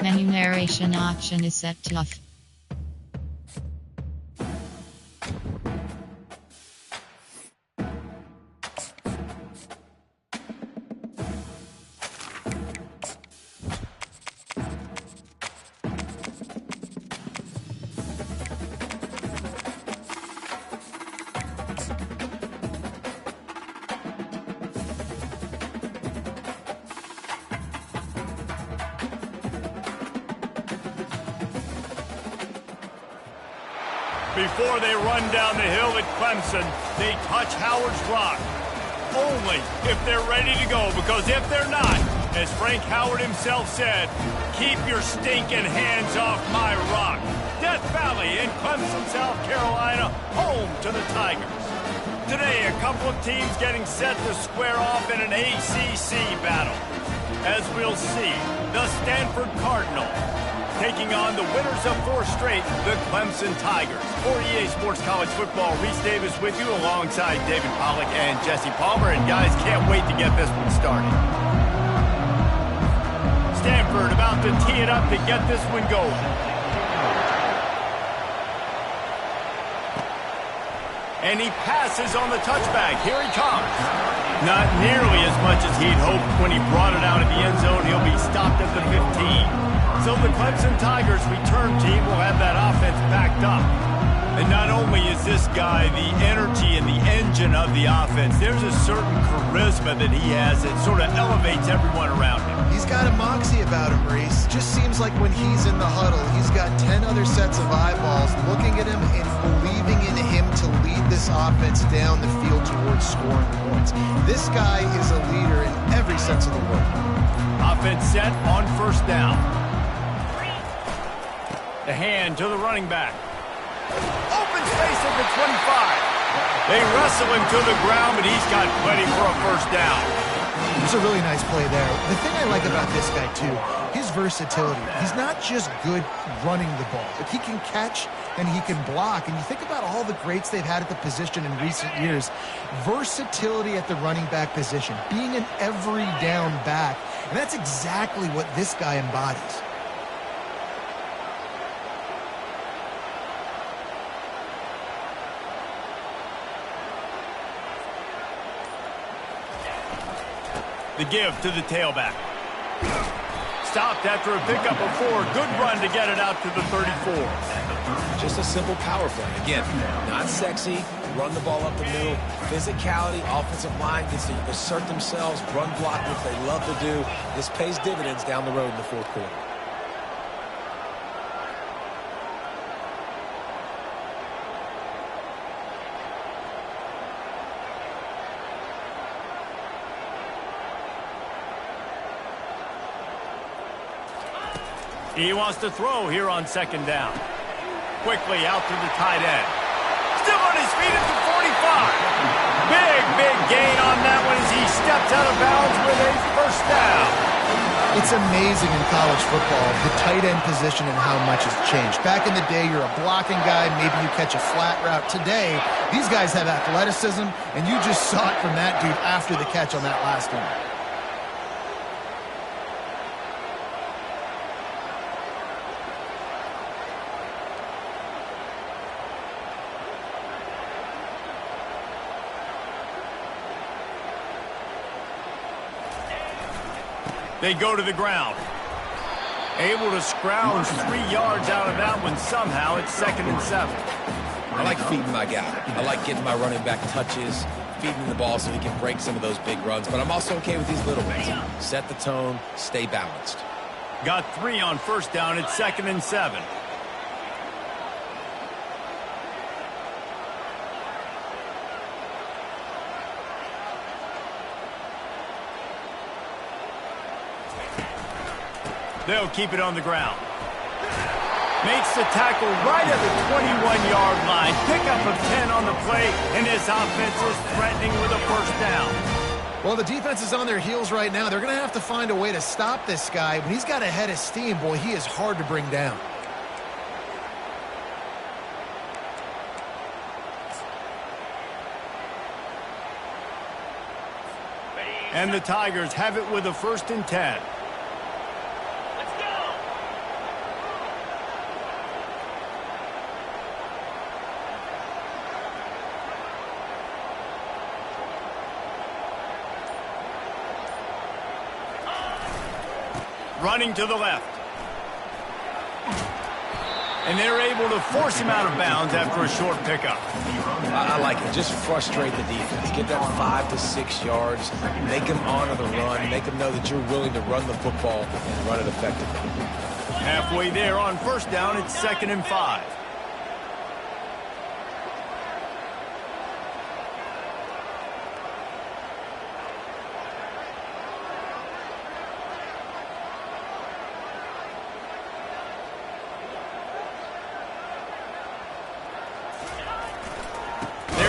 Enumeration option is set to off. Before they run down the hill at Clemson, they touch Howard's Rock. Only if they're ready to go, because if they're not, as Frank Howard himself said, keep your stinking hands off my rock. Death Valley in Clemson, South Carolina, home to the Tigers. Today, a couple of teams getting set to square off in an ACC battle. As we'll see, the Stanford Cardinals taking on the winners of 4 straight, the Clemson Tigers. For EA Sports College Football, Reese Davis with you alongside David Pollack and Jesse Palmer. And guys, can't wait to get this one started. Stanford about to tee it up to get this one going. And he passes on the touchback. Here he comes. Not nearly as much as he'd hoped when he brought it out of the end zone. He'll be stopped at the 15. So the Clemson Tigers return team will have that offense backed up. And not only is this guy the energy and the engine of the offense, there's a certain charisma that he has that sort of elevates everyone around him. He's got a moxie about him, Reese. Just seems like when he's in the huddle, he's got 10 other sets of eyeballs looking at him and believing in him to lead this offense down the field towards scoring points. This guy is a leader in every sense of the word. Offense set on first down. The hand to the running back. Open space at the 25. They wrestle him to the ground, but he's got plenty for a first down. It's a really nice play there. The thing I like about this guy, too, his versatility. He's not just good running the ball. If he can catch and he can block, and you think about all the greats they've had at the position in recent years, versatility at the running back position, being an every down back, and that's exactly what this guy embodies. The give to the tailback. Stopped after a pickup of 4. Good run to get it out to the 34. Just a simple power play. Again, not sexy, run the ball up the middle. Physicality, offensive line gets to assert themselves, run block, which they love to do. This pays dividends down the road in the 4th quarter. He wants to throw here on 2nd down. Quickly out to the tight end. Still on his feet at the 45. Big gain on that one as he steps out of bounds with a first down. It's amazing in college football, the tight end position and how much has changed. Back in the day, you're a blocking guy, maybe you catch a flat route. Today, these guys have athleticism, and you just saw it from that dude after the catch on that last one. They go to the ground. Able to scrounge 3 yards out of that one somehow. It's 2nd and 7. I like feeding my guy. I like getting my running back touches, feeding the ball so he can break some of those big runs. But I'm also okay with these little ones. Set the tone, stay balanced. Got 3 on first down. It's 2nd and 7. They'll keep it on the ground. Makes the tackle right at the 21-yard line. Pickup of 10 on the play, and this offense is threatening with a first down. Well, the defense is on their heels right now. They're going to have to find a way to stop this guy. When he's got a head of steam, boy, he is hard to bring down. And the Tigers have it with a 1st and 10. running to the left. And they're able to force him out of bounds after a short pickup. I like it. Just frustrate the defense. Get that 5 to 6 yards. Make them honor the run. Make them know that you're willing to run the football and run it effectively. Halfway there on first down, it's 2nd and 5.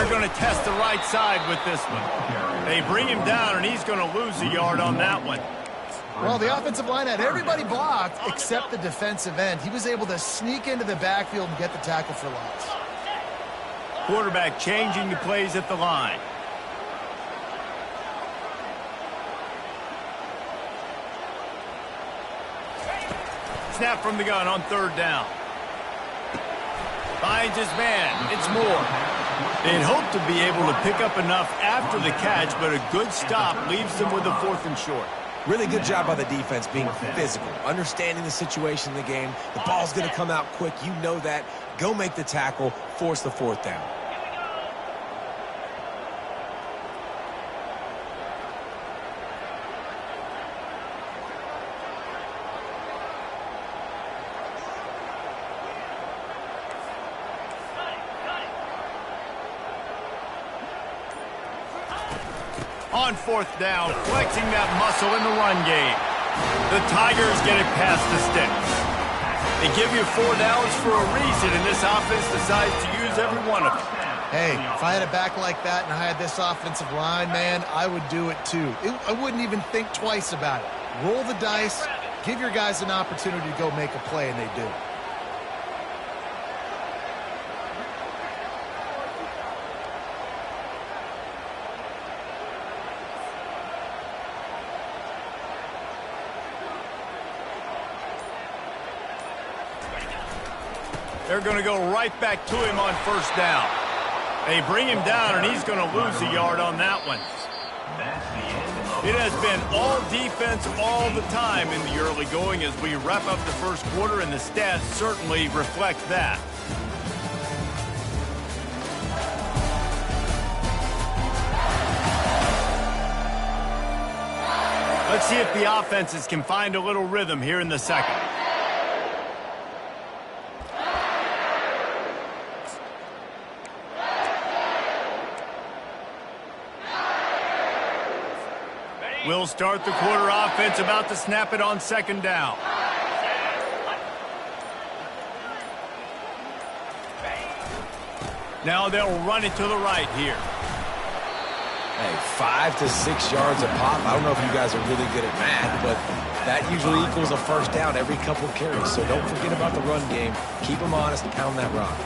Going to test the right side with this one. They bring him down, and he's going to lose a yard on that one. Well, the offensive line had everybody blocked except the defensive end. He was able to sneak into the backfield and get the tackle for loss. Quarterback changing the plays at the line. Snap from the gun on 3rd down. Finds his man. It's Moore. They'd hope to be able to pick up enough after the catch, but a good stop leaves them with a 4th and short. Really good job by the defense being physical, understanding the situation in the game. The ball's going to come out quick. You know that. Go make the tackle, force the 4th down. On 4th down, flexing that muscle in the run game. The Tigers get it past the sticks. They give you 4 downs for a reason, and this offense decides to use every one of them. Hey, if I had a back like that and I had this offensive line, man, I would do it too. I wouldn't even think twice about it. Roll the dice, give your guys an opportunity to go make a play, and they do. They're going to go right back to him on 1st down. They bring him down, and he's going to lose a yard on that one. It has been all defense all the time in the early going as we wrap up the 1st quarter, and the stats certainly reflect that. Let's see if the offenses can find a little rhythm here in the 2nd. We'll start the quarter offense, about to snap it on 2nd down. Now they'll run it to the right here. Hey, 5 to 6 yards a pop. I don't know if you guys are really good at math, but that usually equals a 1st down every couple carries. So don't forget about the run game. Keep them honest and pound that rock.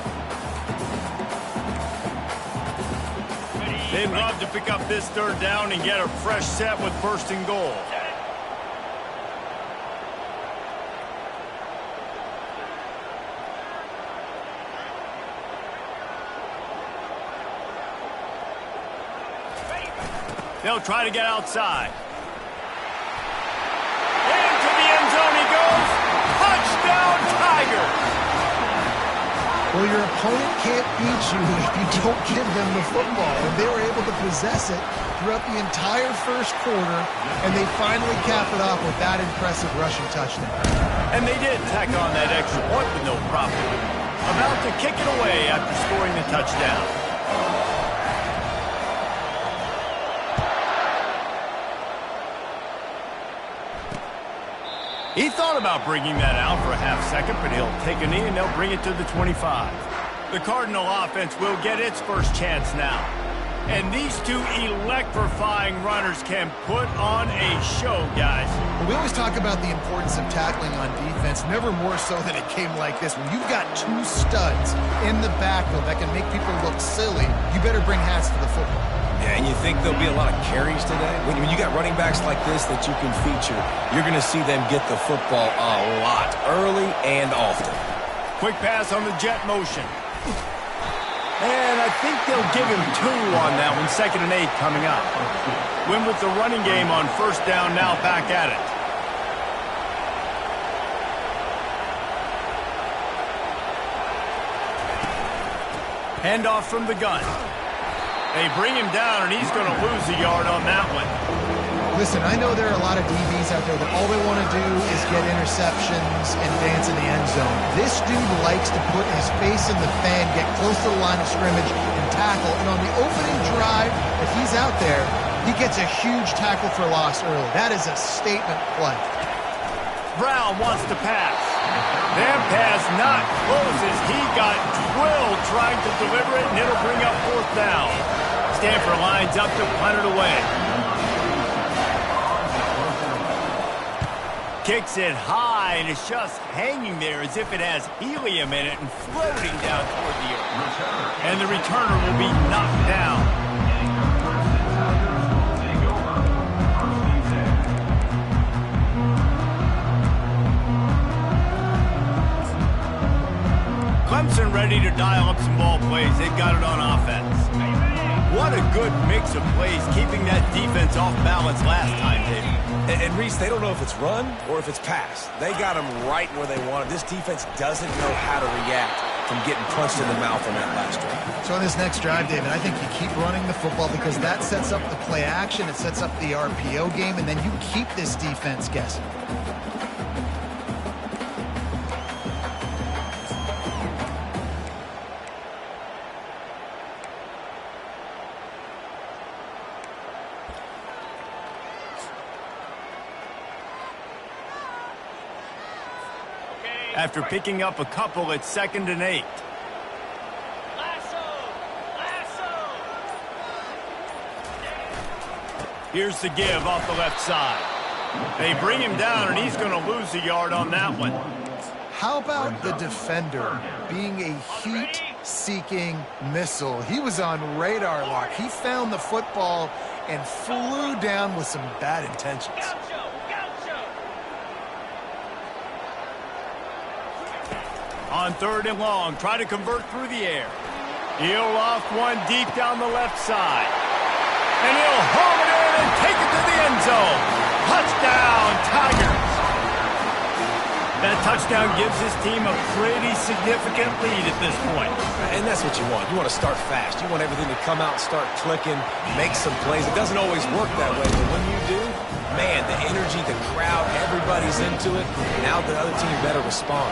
They'd love to pick up this 3rd down and get a fresh set with 1st and goal. They'll try to get outside. Into the end zone he goes. Touchdown, Tigers! Well, your opponent can't beat you if you don't give them the football. And they were able to possess it throughout the entire 1st quarter, and they finally cap it off with that impressive rushing touchdown. And they did tack on that extra point with no problem. About to kick it away after scoring the touchdown. He thought about bringing that out for a half-second, but he'll take a knee and they'll bring it to the 25. The Cardinal offense will get its first chance now. And these two electrifying runners can put on a show, guys. We always talk about the importance of tackling on defense, never more so than it came like this. When you've got 2 studs in the backfield that can make people look silly, you better bring hats to the football. Yeah, and you think there'll be a lot of carries today? When you got running backs like this that you can feature, you're going to see them get the football a lot, early and often. Quick pass on the jet motion. And I think they'll give him 2 on that one. 2nd and 8 coming up. Win with the running game on 1st down, now back at it. Handoff from the gun. They bring him down, and he's going to lose a yard on that one. Listen, I know there are a lot of DBs out there that all they want to do is get interceptions and dance in the end zone. This dude likes to put his face in the fan, get close to the line of scrimmage, and tackle. And on the opening drive, if he's out there, he gets a huge tackle for loss early. That is a statement play. Brown wants to pass. That pass not close as he got drilled trying to deliver it, and it'll bring up 4th down. Stanford lines up to punt it away. Kicks it high, and it's just hanging there as if it has helium in it and floating down toward the earth. And the returner will be knocked down. Clemson ready to dial up some ball plays. They've got it on offense. What a good mix of plays, keeping that defense off balance last time, David. And Reese, they don't know if it's run or if it's pass. They got them right where they want it. This defense doesn't know how to react from getting punched in the mouth on that last drive. So on this next drive, David, I think you keep running the football because that sets up the play action, it sets up the RPO game, and then you keep this defense guessing. After picking up a couple, it's 2nd and 8. Here's the give off the left side. They bring him down, and he's going to lose a yard on that one. How about the defender being a heat-seeking missile? He was on radar lock. He found the football and flew down with some bad intentions. On 3rd and long, try to convert through the air. He'll loft one deep down the left side. And he'll home it in and take it to the end zone. Touchdown, Tigers. That touchdown gives his team a pretty significant lead at this point. And that's what you want. You want to start fast. You want everything to come out and start clicking, make some plays. It doesn't always work that way, but when you do, man, the energy, the crowd, everybody's into it. Now the other team better respond.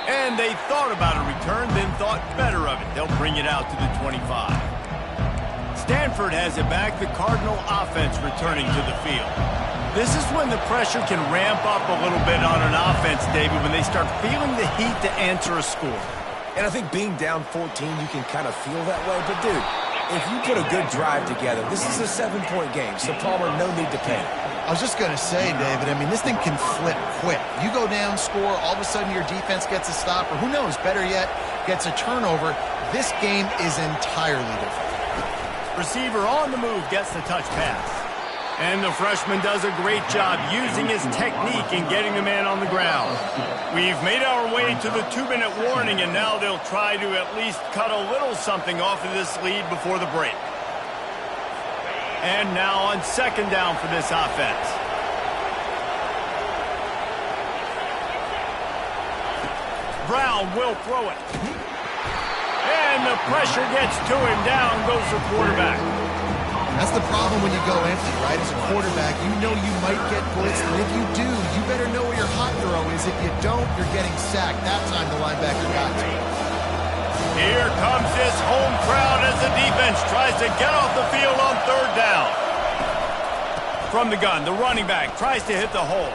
And they thought about a return, then thought better of it. They'll bring it out to the 25. Stanford has it back. The Cardinal offense returning to the field. This is when the pressure can ramp up a little bit on an offense, David, when they start feeling the heat to answer a score. And I think being down 14, you can kind of feel that way. But, dude, if you put a good drive together, this is a 7-point game, so Palmer, no need to panic. I was just going to say, David, I mean, this thing can flip quick. You go down, score, all of a sudden your defense gets a stop, or who knows, better yet, gets a turnover. This game is entirely different. Receiver on the move gets the touch pass. And the freshman does a great job using his technique and getting the man on the ground. We've made our way to the 2-minute warning, and now they'll try to at least cut a little something off of this lead before the break. And now on 2nd down for this offense. Brown will throw it. And the pressure gets to him. Down goes the quarterback. That's the problem when you go empty, right? As a quarterback, you know you might get blitzed, and if you do, you better know where your hot throw is. If you don't, you're getting sacked. That time the linebacker got to it. Here comes this home crowd as the defense tries to get off the field on 3rd down. From the gun, the running back tries to hit the hole.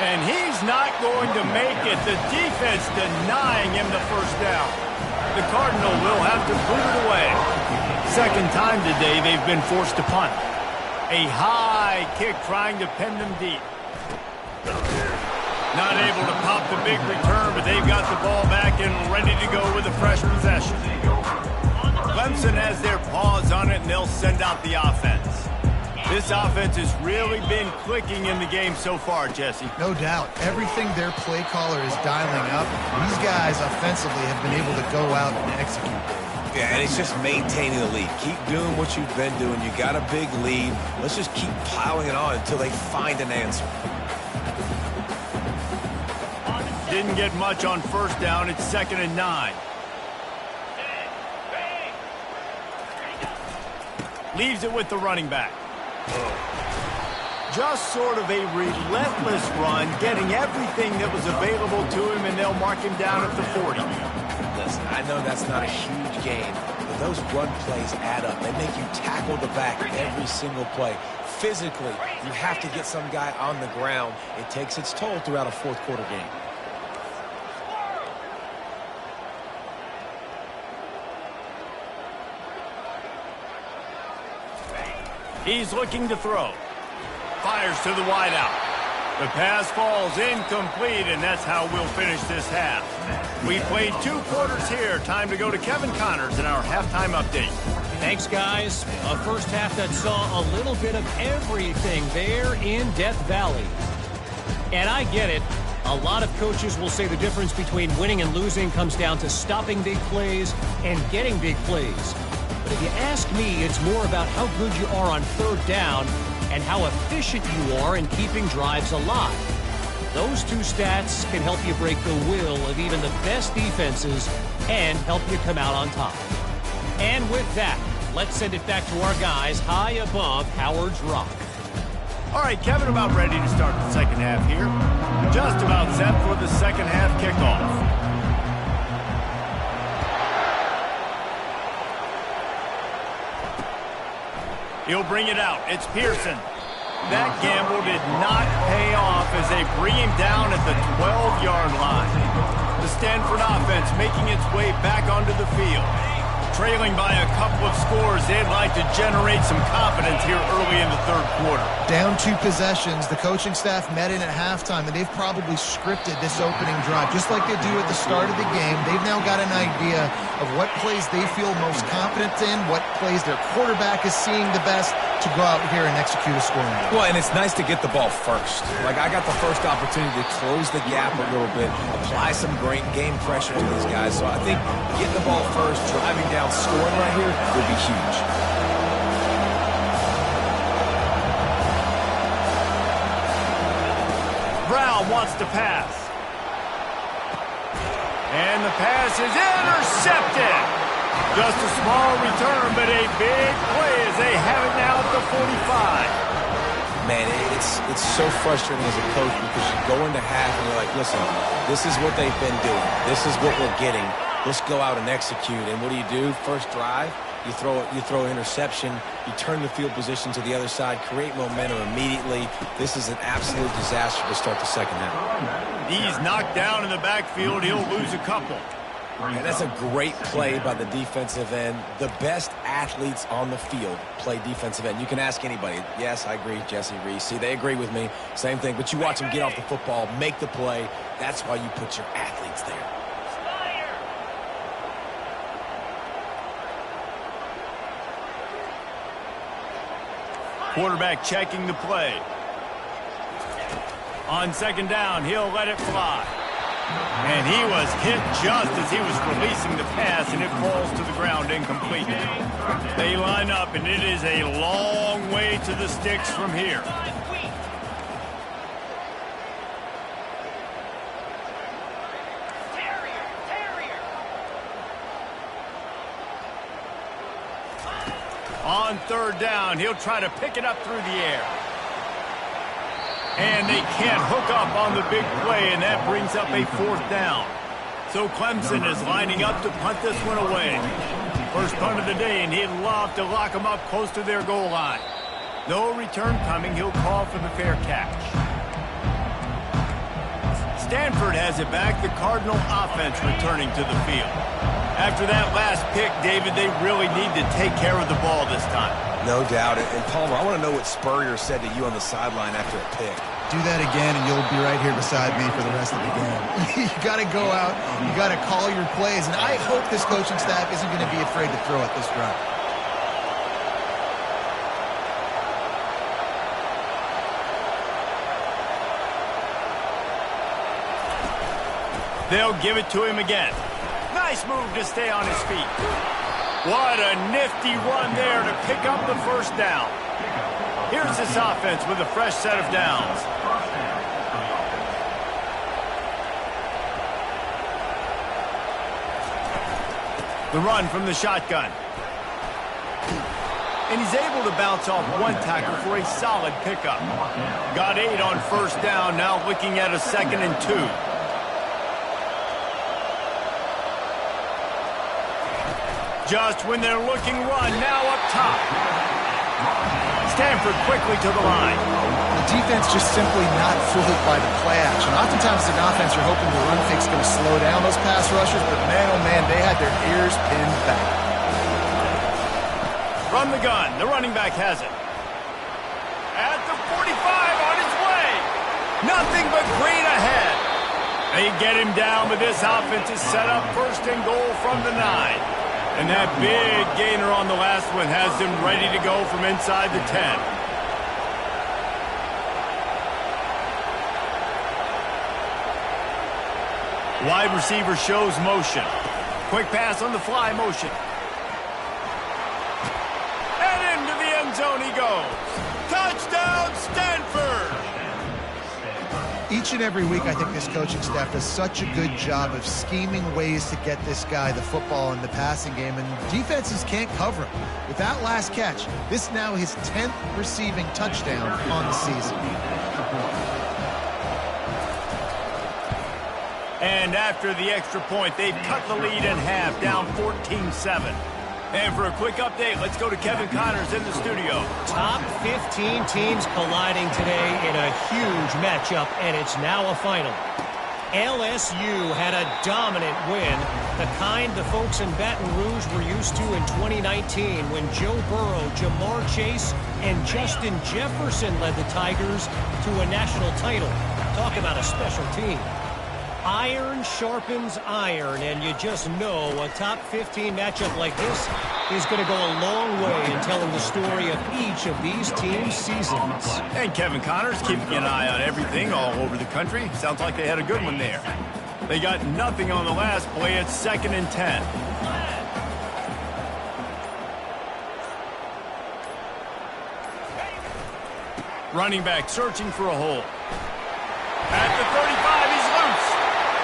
And he's not going to make it. The defense denying him the 1st down. The Cardinal will have to boot it away. 2nd time today they've been forced to punt. A high kick trying to pin them deep. Not able to pop the big return, but they've got the ball back and ready to go with a fresh possession. Clemson has their paws on it, and they'll send out the offense. This offense has really been clicking in the game so far, Jesse. No doubt. Everything their play caller is dialing up, these guys offensively have been able to go out and execute. Yeah, and it's just maintaining the lead. Keep doing what you've been doing. You got a big lead. Let's just keep piling it on until they find an answer. didn't get much on first down. It's 2nd and 9. Leaves it with the running back. Just sort of a relentless run, getting everything that was available to him, and they'll mark him down at the 40. Listen, I know that's not a huge gain, but those run plays add up. They make you tackle the back every single play. Physically, you have to get some guy on the ground. It takes its toll throughout a fourth-quarter game. He's looking to throw. Fires to the wideout. The pass falls incomplete, and that's how we'll finish this half. We played 2 quarters here. Time to go to Kevin Connors in our halftime update. Thanks, guys. A first half that saw a little bit of everything there in Death Valley. And I get it. A lot of coaches will say the difference between winning and losing comes down to stopping big plays and getting big plays. But if you ask me, it's more about how good you are on third down and how efficient you are in keeping drives alive. Those 2 stats can help you break the will of even the best defenses and help you come out on top. And with that, let's send it back to our guys high above Howard's Rock. All right, Kevin, about ready to start the second half here. Just about set for the second half kickoff. He'll bring it out. It's Pearson. That gamble did not pay off as they bring him down at the 12-yard line. The Stanford offense making its way back onto the field. Trailing by a couple of scores, they'd like to generate some confidence here early in the third quarter. Down 2 possessions. The coaching staff met in at halftime, and they've probably scripted this opening drive. Just like they do at the start of the game, they've now got an idea of what plays they feel most confident in, what plays their quarterback is seeing the best to go out here and execute a scoring drive. Well, and it's nice to get the ball first. Like, I got the first opportunity to close the gap a little bit, apply some great game pressure to these guys. So I think getting the ball first, driving down, scoring right here would be huge. Brown wants to pass. And the pass is intercepted. Just a small return, but a big play as they have it now at the 45. Man, it's so frustrating as a coach because you go into half and you're like, listen, this is what they've been doing. This is what we're getting. Let's go out and execute. And what do? First drive, you throw an interception, you turn the field position to the other side, create momentum immediately. This is an absolute disaster to start the second half. He's knocked down in the backfield. He'll lose a couple. And that's a great play by the defensive end. The best athletes on the field play defensive end. You can ask anybody. Yes, I agree, Jesse Reese. See, they agree with me. Same thing. But you watch them get off the football, make the play. That's why you put your athletes there. Quarterback checking the play. On second down, he'll let it fly. And he was hit just as he was releasing the pass, and it falls to the ground incomplete. They line up, and it is a long way to the sticks from here. On third down, he'll try to pick it up through the air. And they can't hook up on the big play, and that brings up a fourth down. So Clemson is lining up to punt this one away. First punt of the day, and he'd love to lock them up close to their goal line. No return coming. He'll call for the fair catch. Stanford has it back. The Cardinal offense returning to the field. After that last pick, David, they really need to take care of the ball this time. No doubt. And Palmer, I want to know what Spurrier said to you on the sideline after a pick. Do that again, and you'll be right here beside me for the rest of the game. You got to go out. You got to call your plays. And I hope this coaching staff isn't going to be afraid to throw at this drive. They'll give it to him again. Nice move to stay on his feet. What a nifty run there to pick up the first down. Here's this offense with a fresh set of downs. The run from the shotgun. And he's able to bounce off one tackle for a solid pickup. Got 8 on first down, now looking at a 2nd and 2. Just when they're looking run, now up top. Stanford quickly to the line. The defense just simply not fooled by the play action. Oftentimes as an offense, you're hoping the run fake's going to slow down those pass rushers, but man, oh man, they had their ears pinned back. From the gun, the running back has it. At the 45, on his way. Nothing but green ahead. They get him down, but this offense is set up 1st and goal from the 9. And that big gainer on the last one has them ready to go from inside the 10. Wide receiver shows motion. Quick pass on the fly motion. And into the end zone he goes. Touchdown, Stanford! Each and every week, I think this coaching staff does such a good job of scheming ways to get this guy the football in the passing game, and defenses can't cover him. With that last catch, this is now his 10th receiving touchdown on the season. And after the extra point, they've cut the lead in half, down 14-7. And for a quick update, let's go to Kevin Connors in the studio. Top 15 teams colliding today in a huge matchup, and it's now a final. LSU had a dominant win, the kind the folks in Baton Rouge were used to in 2019 when Joe Burrow, Jamar Chase, and Justin Jefferson led the Tigers to a national title. Talk about a special team. Iron sharpens iron, and you just know a top 15 matchup like this is going to go a long way in telling the story of each of these teams' seasons. And Kevin Connors keeping an eye on everything all over the country. Sounds like they had a good one there. They got nothing on the last play. It's 2nd and 10. Running back searching for a hole. At the 35, he's loose.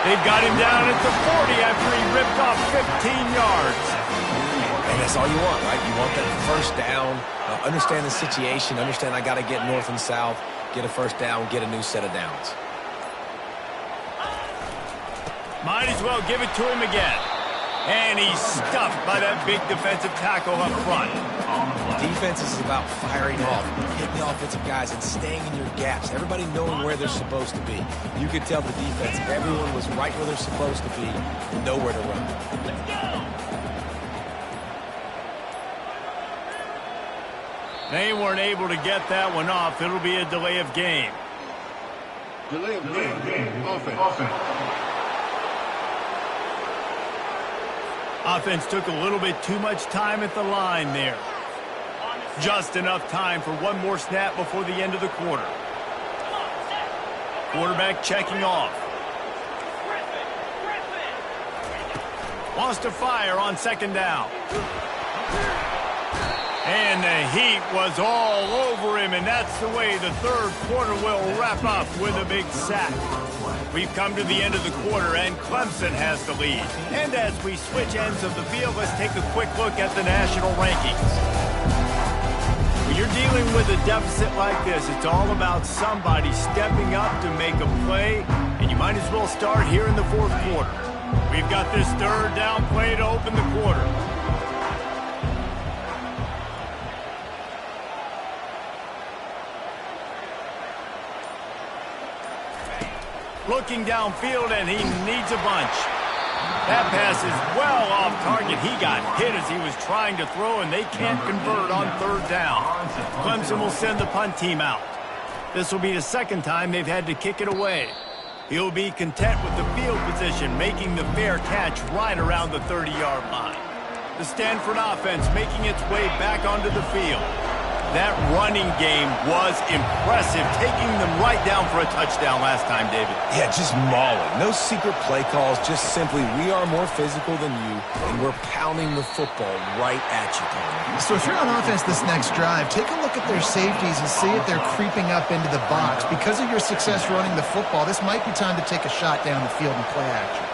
They've got him down at the 40 after he ripped off 15 yards. And that's all you want, right? You want that first down, understand the situation, understand I got to get north and south, get a first down, get a new set of downs. Might as well give it to him again. And he's stuffed by that big defensive tackle up front. Defense is about firing off, hitting the offensive guys, and staying in your gaps. Everybody knowing where they're supposed to be. You could tell the defense, everyone was right where they're supposed to be, nowhere to run. They weren't able to get that one off. It'll be a delay of game. Delay of game. Offense. Offense took a little bit too much time at the line there. Just enough time for one more snap before the end of the quarter. Quarterback checking off. Wants to fire on 2nd down. And the heat was all over him, and that's the way the 3rd quarter will wrap up with a big sack. We've come to the end of the quarter, and Clemson has the lead. And as we switch ends of the field, let's take a quick look at the national rankings. When you're dealing with a deficit like this, it's all about somebody stepping up to make a play, and you might as well start here in the 4th quarter. We've got this 3rd down play to open the quarter. Looking downfield, and he needs a bunch. That pass is well off target. He got hit as he was trying to throw, and they can't convert on 3rd down. Clemson will send the punt team out. This will be the 2nd time they've had to kick it away. He'll be content with the field position, making the fair catch right around the 30-yard line. The Stanford offense making its way back onto the field. That running game was impressive, taking them right down for a touchdown last time, David. Yeah, just mauling. No secret play calls, just simply we are more physical than you, and we're pounding the football right at you, Tony. So if you're on offense this next drive, take a look at their safeties and see if they're creeping up into the box. Because of your success running the football, this might be time to take a shot down the field and play action.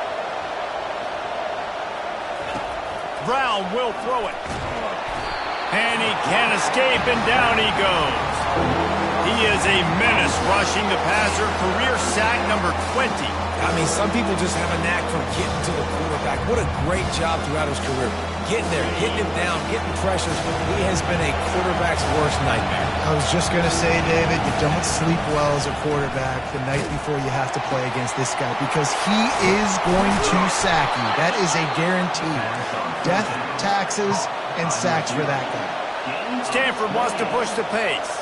Brown will throw it. And he can't escape, and down he goes. He is a menace rushing the passer, career sack number 20. I mean, some people just have a knack for getting to the quarterback. What a great job throughout his career. Getting there, getting him down, getting pressures. He has been a quarterback's worst nightmare. I was just going to say, David, you don't sleep well as a quarterback the night before you have to play against this guy because he is going to sack you. That is a guarantee. Death, taxes, and sacks for that guy. Stanford wants to push the pace.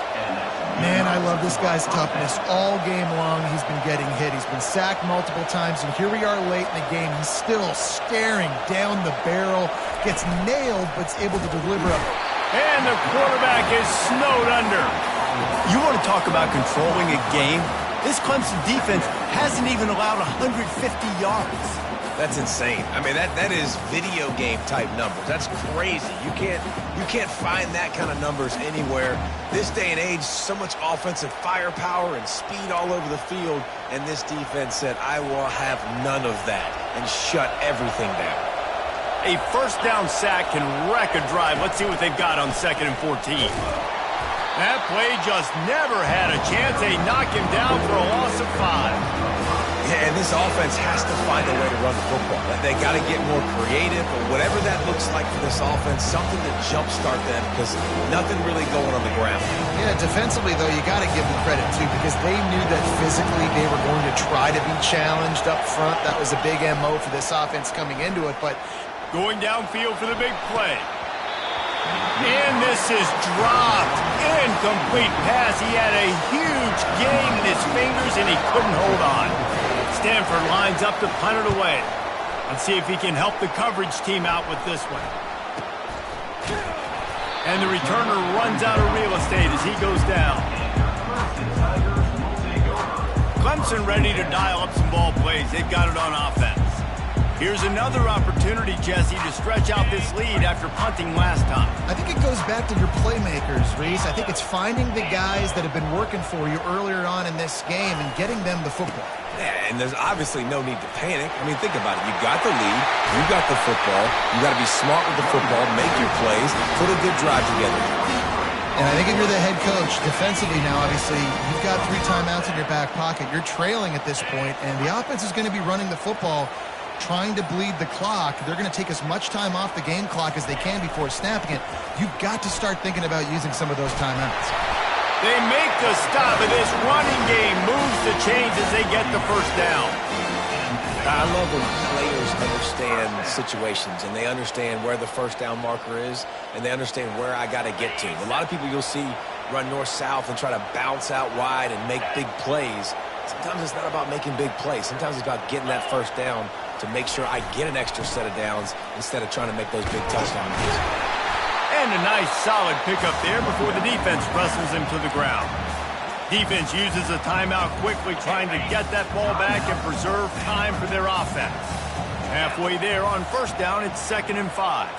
Man, I love this guy's toughness. All game long, he's been getting hit. He's been sacked multiple times, and here we are late in the game. He's still staring down the barrel, gets nailed, but's able to deliver a... And the quarterback is snowed under. You want to talk about controlling a game? This Clemson defense hasn't even allowed 150 yards. That's insane. I mean, that is video game type numbers. That's crazy. You can't find that kind of numbers anywhere. This day and age, so much offensive firepower and speed all over the field, and this defense said, I will have none of that, and shut everything down. A first down sack can wreck a drive. Let's see what they've got on 2nd and 14. That play just never had a chance. They knock him down for a loss of 5. Yeah, and this offense has to find a way to run the football. They got to get more creative, or whatever that looks like for this offense, something to jumpstart them, because nothing really going on the ground. Yeah, defensively, though, you got to give them credit, too, because they knew that physically they were going to try to be challenged up front. That was a big MO for this offense coming into it, but... Going downfield for the big play. And this is dropped. Incomplete pass. He had a huge gain in his fingers, and he couldn't hold on. Stanford lines up to punt it away. Let's see if he can help the coverage team out with this one. And the returner runs out of real estate as he goes down. Clemson ready to dial up some ball plays. They've got it on offense. Here's another opportunity, Jesse, to stretch out this lead after punting last time. I think it goes back to your playmakers, Reese. I think it's finding the guys that have been working for you earlier on in this game and getting them the football. Yeah, and there's obviously no need to panic. I mean, think about it. You got the lead. You got the football. You got to be smart with the football, make your plays, put a good drive together. And I think if you're the head coach, defensively now, obviously, you've got 3 timeouts in your back pocket. You're trailing at this point, and the offense is going to be running the football, trying to bleed the clock. They're going to take as much time off the game clock as they can before snapping it. You've got to start thinking about using some of those timeouts. They make the stop, and this running game moves the chains as they get the first down. I love when players understand situations, and they understand where the first down marker is, and they understand where I got to get to. A lot of people you'll see run north-south and try to bounce out wide and make big plays. Sometimes it's not about making big plays. Sometimes it's about getting that first down to make sure I get an extra set of downs instead of trying to make those big touchdowns. And a nice solid pickup there before the defense wrestles him to the ground. Defense uses a timeout quickly, trying to get that ball back and preserve time for their offense. Halfway there on first down, it's 2nd and 5.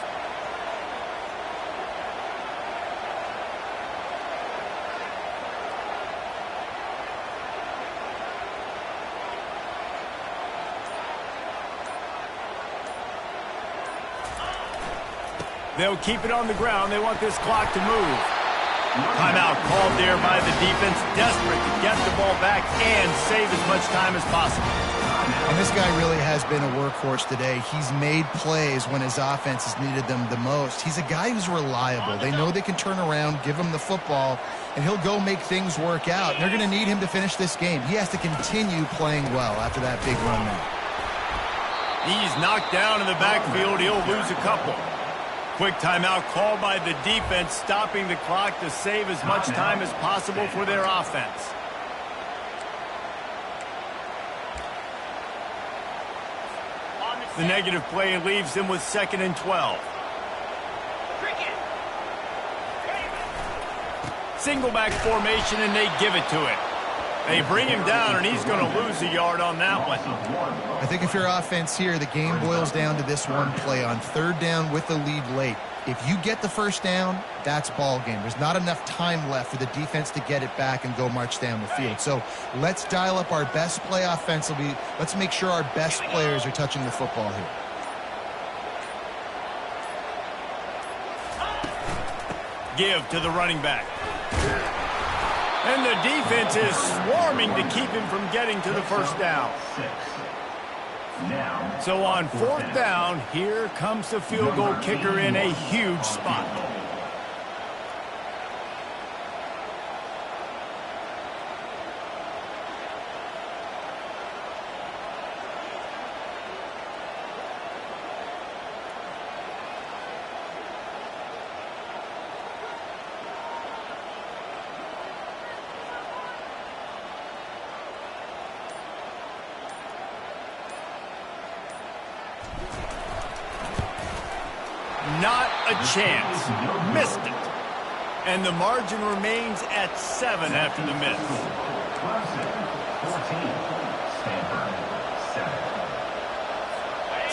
They'll keep it on the ground. They want this clock to move. Timeout called there by the defense, desperate to get the ball back and save as much time as possible. And this guy really has been a workhorse today. He's made plays when his offense has needed them the most. He's a guy who's reliable. They know they can turn around, give him the football, and he'll go make things work out. They're going to need him to finish this game. He has to continue playing well after that big run now. He's knocked down in the backfield. He'll lose a couple. Quick timeout called by the defense, stopping the clock to save as much time as possible for their offense. The negative play leaves them with 2nd and 12. Single back formation, and they give it to him. They bring him down, and he's going to lose a yard on that one. I think if your offense here, the game boils down to this one play on 3rd down with the lead late. If you get the first down, that's ball game. There's not enough time left for the defense to get it back and go march down the field. So let's dial up our best play offensively. Let's make sure our best players are touching the football here. give to the running back. And the defense is swarming to keep him from getting to the first down. So on 4th down, here comes the field goal kicker in a huge spot. Not a chance. Missed it. And the margin remains at 7 after the miss.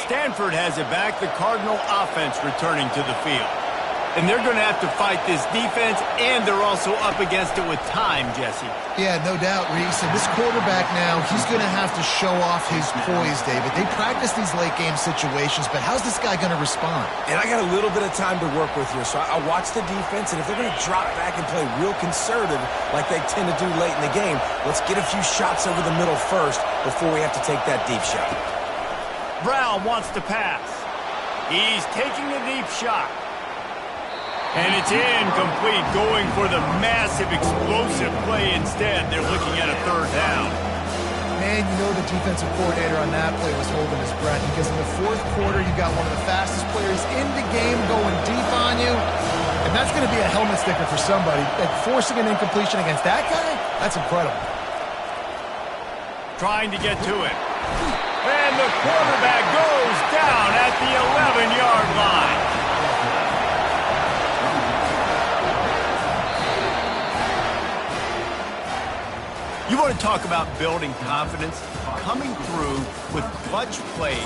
Stanford has it back. The Cardinal offense returning to the field. And they're going to have to fight this defense, and they're also up against it with time, Jesse. Yeah, no doubt, Reese. And this quarterback now, he's going to have to show off his poise, David. They practice these late-game situations, but how's this guy going to respond? And I got a little bit of time to work with here, so I watch the defense, and if they're going to drop back and play real conservative like they tend to do late in the game, let's get a few shots over the middle first before we have to take that deep shot. Brown wants to pass. He's taking a deep shot. And it's incomplete, going for the massive, explosive play instead. They're looking at a 3rd down. Man, you know the defensive coordinator on that play was holding his breath, because in the 4th quarter, you got one of the fastest players in the game going deep on you. And that's going to be a helmet sticker for somebody. Like, forcing an incompletion against that guy, that's incredible. Trying to get to it. And the quarterback goes down at the 11-yard line. You want to talk about building confidence? Coming through with clutch plays.